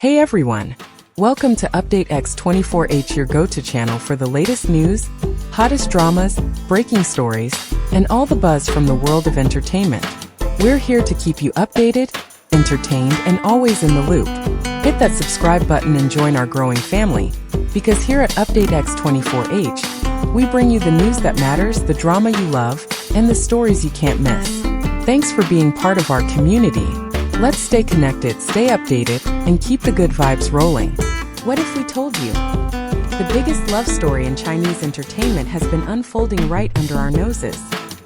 Hey everyone! Welcome to Update X24H, your go-to channel for the latest news, hottest dramas, breaking stories, and all the buzz from the world of entertainment. We're here to keep you updated, entertained, and always in the loop. Hit that subscribe button and join our growing family, because here at Update X24H, we bring you the news that matters, the drama you love, and the stories you can't miss. Thanks for being part of our community. Let's stay connected, stay updated, and keep the good vibes rolling. What if we told you? The biggest love story in Chinese entertainment has been unfolding right under our noses.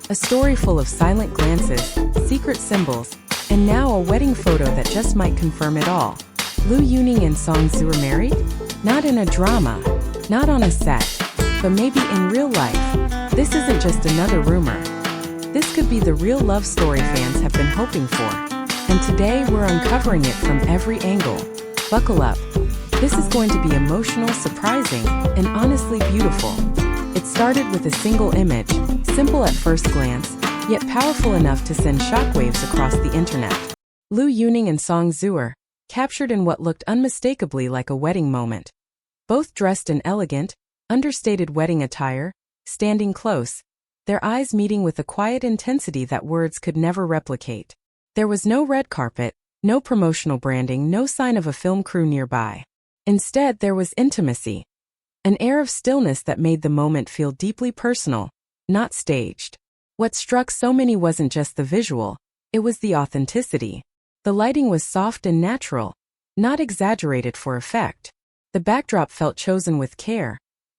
A story full of silent glances, secret symbols, and now a wedding photo that just might confirm it all. Liu Yuning and Song Zuer married? Not in a drama, not on a set, but maybe in real life. This isn't just another rumor. This could be the real love story fans have been hoping for. And today we're uncovering it from every angle. Buckle up. This is going to be emotional, surprising, and honestly beautiful. It started with a single image, simple at first glance, yet powerful enough to send shockwaves across the internet. Liu Yuning and Song Zuer, captured in what looked unmistakably like a wedding moment. Both dressed in elegant, understated wedding attire, standing close, their eyes meeting with a quiet intensity that words could never replicate. There was no red carpet, no promotional branding, no sign of a film crew nearby. Instead, there was intimacy, an air of stillness that made the moment feel deeply personal, not staged. What struck so many wasn't just the visual, it was the authenticity. The lighting was soft and natural, not exaggerated for effect. The backdrop felt chosen with care,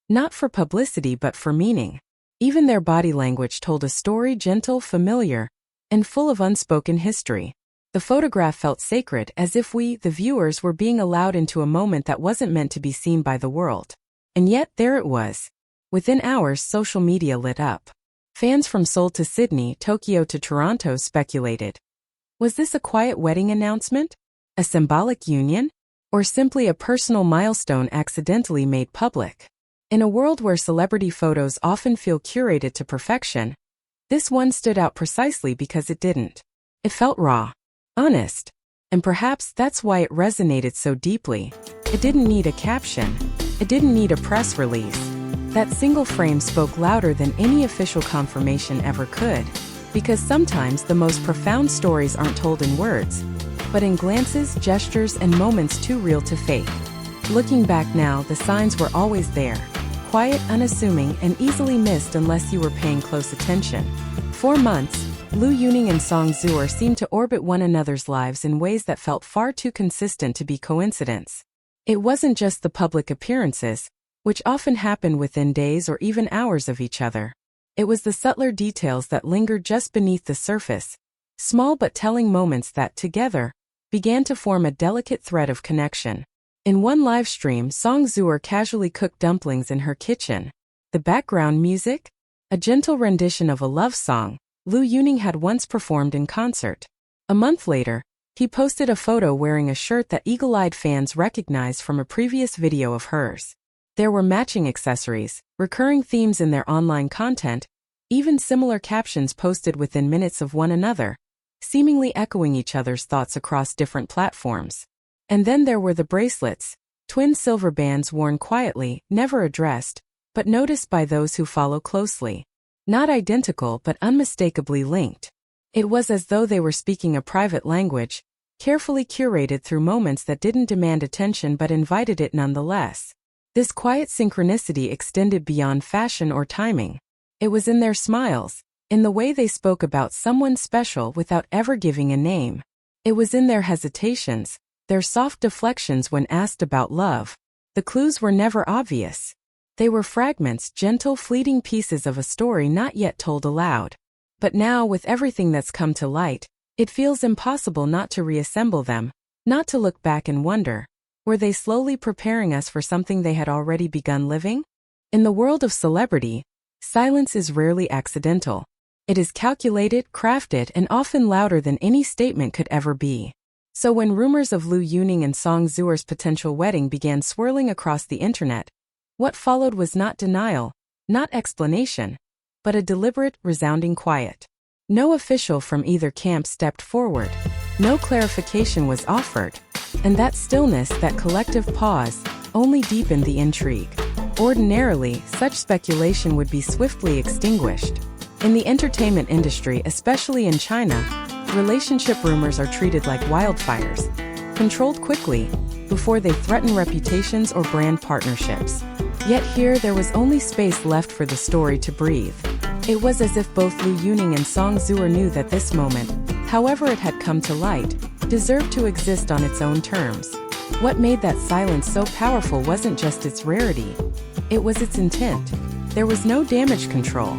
not for publicity but for meaning. Even their body language told a story, gentle, familiar, and full of unspoken history. The photograph felt sacred, as if we, the viewers, were being allowed into a moment that wasn't meant to be seen by the world. And yet, there it was. Within hours, social media lit up. Fans from Seoul to Sydney, Tokyo to Toronto speculated. Was this a quiet wedding announcement? A symbolic union? Or simply a personal milestone accidentally made public? In a world where celebrity photos often feel curated to perfection, this one stood out precisely because it didn't. It felt raw, honest, and perhaps that's why it resonated so deeply. It didn't need a caption. It didn't need a press release. That single frame spoke louder than any official confirmation ever could, because sometimes the most profound stories aren't told in words, but in glances, gestures, and moments too real to fake. Looking back now, the signs were always there. Quiet, unassuming, and easily missed unless you were paying close attention. For months, Liu Yuning and Song Zuer seemed to orbit one another's lives in ways that felt far too consistent to be coincidence. It wasn't just the public appearances, which often happened within days or even hours of each other. It was the subtler details that lingered just beneath the surface, small but telling moments that, together, began to form a delicate thread of connection. In one live stream, Song Zuer casually cooked dumplings in her kitchen. The background music? A gentle rendition of a love song Liu Yuning had once performed in concert. A month later, he posted a photo wearing a shirt that eagle-eyed fans recognized from a previous video of hers. There were matching accessories, recurring themes in their online content, even similar captions posted within minutes of one another, seemingly echoing each other's thoughts across different platforms. And then there were the bracelets, twin silver bands worn quietly, never addressed, but noticed by those who follow closely. Not identical but unmistakably linked. It was as though they were speaking a private language, carefully curated through moments that didn't demand attention but invited it nonetheless. This quiet synchronicity extended beyond fashion or timing. It was in their smiles, in the way they spoke about someone special without ever giving a name. It was in their hesitations, their soft deflections when asked about love. The clues were never obvious. They were fragments, gentle, fleeting pieces of a story not yet told aloud. But now, with everything that's come to light, it feels impossible not to reassemble them, not to look back and wonder, were they slowly preparing us for something they had already begun living? In the world of celebrity, silence is rarely accidental. It is calculated, crafted, and often louder than any statement could ever be. So when rumors of Liu Yuning and Song Zuer's potential wedding began swirling across the internet, what followed was not denial, not explanation, but a deliberate, resounding quiet. No official from either camp stepped forward. No clarification was offered. And that stillness, that collective pause, only deepened the intrigue. Ordinarily, such speculation would be swiftly extinguished. In the entertainment industry, especially in China, relationship rumors are treated like wildfires, controlled quickly, before they threaten reputations or brand partnerships. Yet here there was only space left for the story to breathe. It was as if both Lu Yuning and Song Zuer knew that this moment, however it had come to light, deserved to exist on its own terms. What made that silence so powerful wasn't just its rarity. It was its intent. There was no damage control,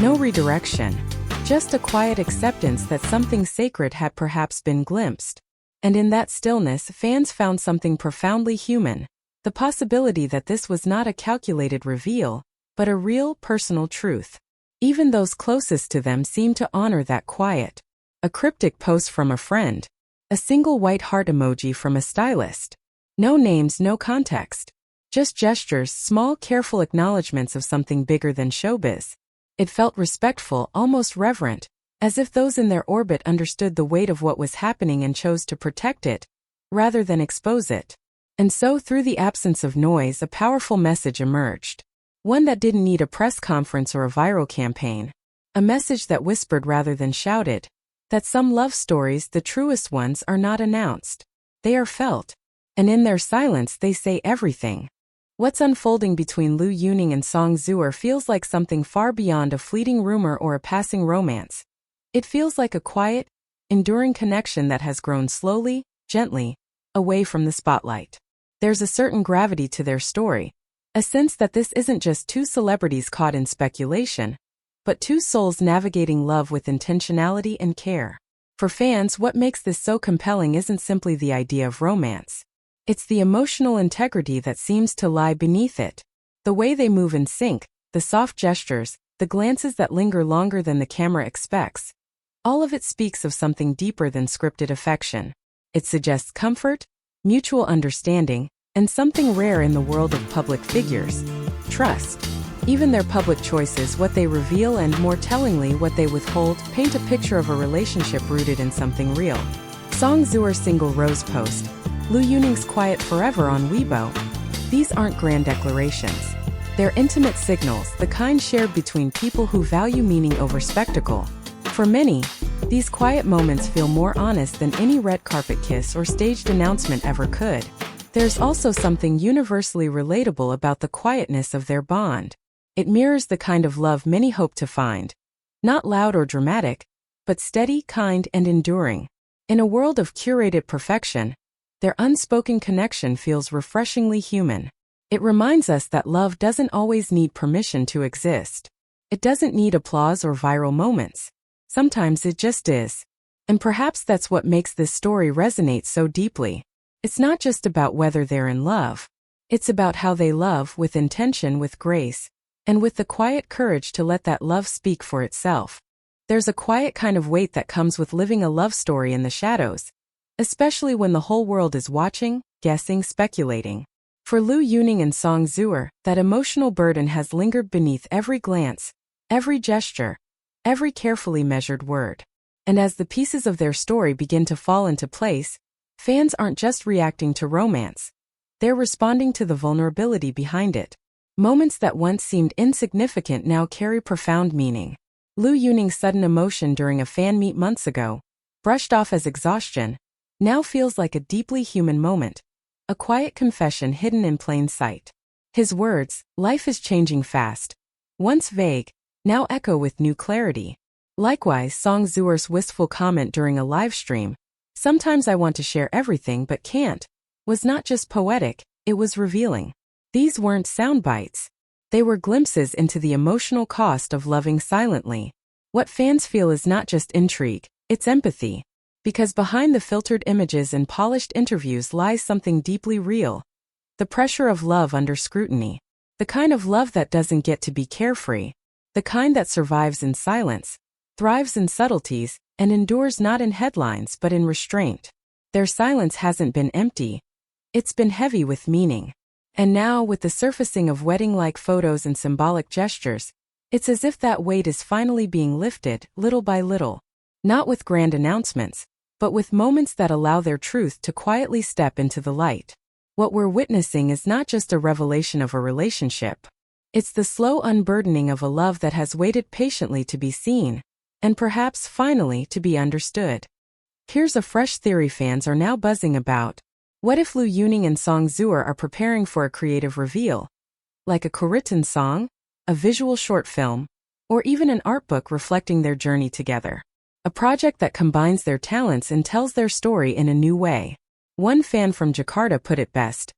no redirection, just a quiet acceptance that something sacred had perhaps been glimpsed. And in that stillness, fans found something profoundly human, the possibility that this was not a calculated reveal, but a real, personal truth. Even those closest to them seemed to honor that quiet. A cryptic post from a friend, a single white heart emoji from a stylist. No names, no context. Just gestures, small, careful acknowledgments of something bigger than showbiz. It felt respectful, almost reverent, as if those in their orbit understood the weight of what was happening and chose to protect it, rather than expose it. And so, through the absence of noise, a powerful message emerged. One that didn't need a press conference or a viral campaign. A message that whispered rather than shouted. That some love stories, the truest ones, are not announced. They are felt. And in their silence they say everything. What's unfolding between Lu Yuning and Song Zuer feels like something far beyond a fleeting rumor or a passing romance. It feels like a quiet, enduring connection that has grown slowly, gently, away from the spotlight. There's a certain gravity to their story, a sense that this isn't just two celebrities caught in speculation, but two souls navigating love with intentionality and care. For fans, what makes this so compelling isn't simply the idea of romance. It's the emotional integrity that seems to lie beneath it. The way they move in sync, the soft gestures, the glances that linger longer than the camera expects. All of it speaks of something deeper than scripted affection. It suggests comfort, mutual understanding, and something rare in the world of public figures: trust. Even their public choices, what they reveal and, more tellingly, what they withhold, paint a picture of a relationship rooted in something real. Song Zuer's single rose post, Lu Yuning's quiet forever on Weibo. These aren't grand declarations. They're intimate signals, the kind shared between people who value meaning over spectacle. For many, these quiet moments feel more honest than any red carpet kiss or staged announcement ever could. There's also something universally relatable about the quietness of their bond. It mirrors the kind of love many hope to find. Not loud or dramatic, but steady, kind, and enduring. In a world of curated perfection, their unspoken connection feels refreshingly human. It reminds us that love doesn't always need permission to exist. It doesn't need applause or viral moments. Sometimes it just is. And perhaps that's what makes this story resonate so deeply. It's not just about whether they're in love. It's about how they love, with intention, with grace, and with the quiet courage to let that love speak for itself. There's a quiet kind of weight that comes with living a love story in the shadows, especially when the whole world is watching, guessing, speculating. For Lu Yuning and Song Zuer, that emotional burden has lingered beneath every glance, every gesture, every carefully measured word. And as the pieces of their story begin to fall into place, fans aren't just reacting to romance. They're responding to the vulnerability behind it. Moments that once seemed insignificant now carry profound meaning. Lu Yuning's sudden emotion during a fan meet months ago, brushed off as exhaustion, now feels like a deeply human moment, a quiet confession hidden in plain sight. His words, "Life is changing fast," once vague, now echo with new clarity. Likewise, Song Zuer's wistful comment during a live stream, "Sometimes I want to share everything but can't," was not just poetic, it was revealing. These weren't sound bites. They were glimpses into the emotional cost of loving silently. What fans feel is not just intrigue, it's empathy. Because behind the filtered images and polished interviews lies something deeply real. The pressure of love under scrutiny. The kind of love that doesn't get to be carefree. The kind that survives in silence, thrives in subtleties, and endures not in headlines but in restraint. Their silence hasn't been empty. It's been heavy with meaning. And now, with the surfacing of wedding-like photos and symbolic gestures, it's as if that weight is finally being lifted, little by little. Not with grand announcements, but with moments that allow their truth to quietly step into the light. What we're witnessing is not just a revelation of a relationship. It's the slow unburdening of a love that has waited patiently to be seen, and perhaps finally to be understood. Here's a fresh theory fans are now buzzing about. What if Lu Yuning and Song Zuer are preparing for a creative reveal? Like a co-written song, a visual short film, or even an art book reflecting their journey together. A project that combines their talents and tells their story in a new way. One fan from Jakarta put it best.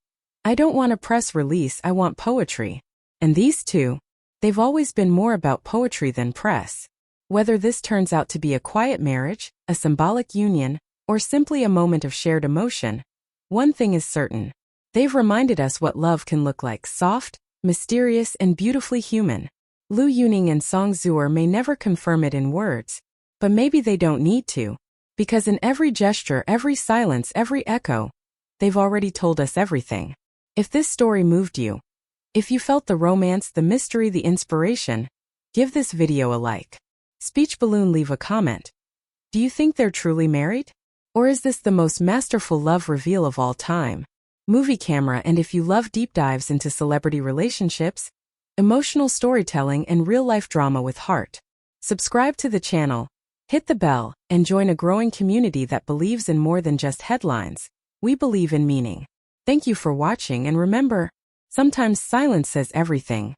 "I don't want a press release, I want poetry." And these two, they've always been more about poetry than press. Whether this turns out to be a quiet marriage, a symbolic union, or simply a moment of shared emotion, one thing is certain. They've reminded us what love can look like: soft, mysterious, and beautifully human. Lu Yuning and Song Zuer may never confirm it in words, but maybe they don't need to, because in every gesture, every silence, every echo, they've already told us everything. If this story moved you, if you felt the romance, the mystery, the inspiration, give this video a like. Speech balloon, leave a comment. Do you think they're truly married? Or is this the most masterful love reveal of all time? Movie camera. And if you love deep dives into celebrity relationships, emotional storytelling, and real-life drama with heart, subscribe to the channel, hit the bell, and join a growing community that believes in more than just headlines. We believe in meaning. Thank you for watching, and remember, sometimes silence says everything.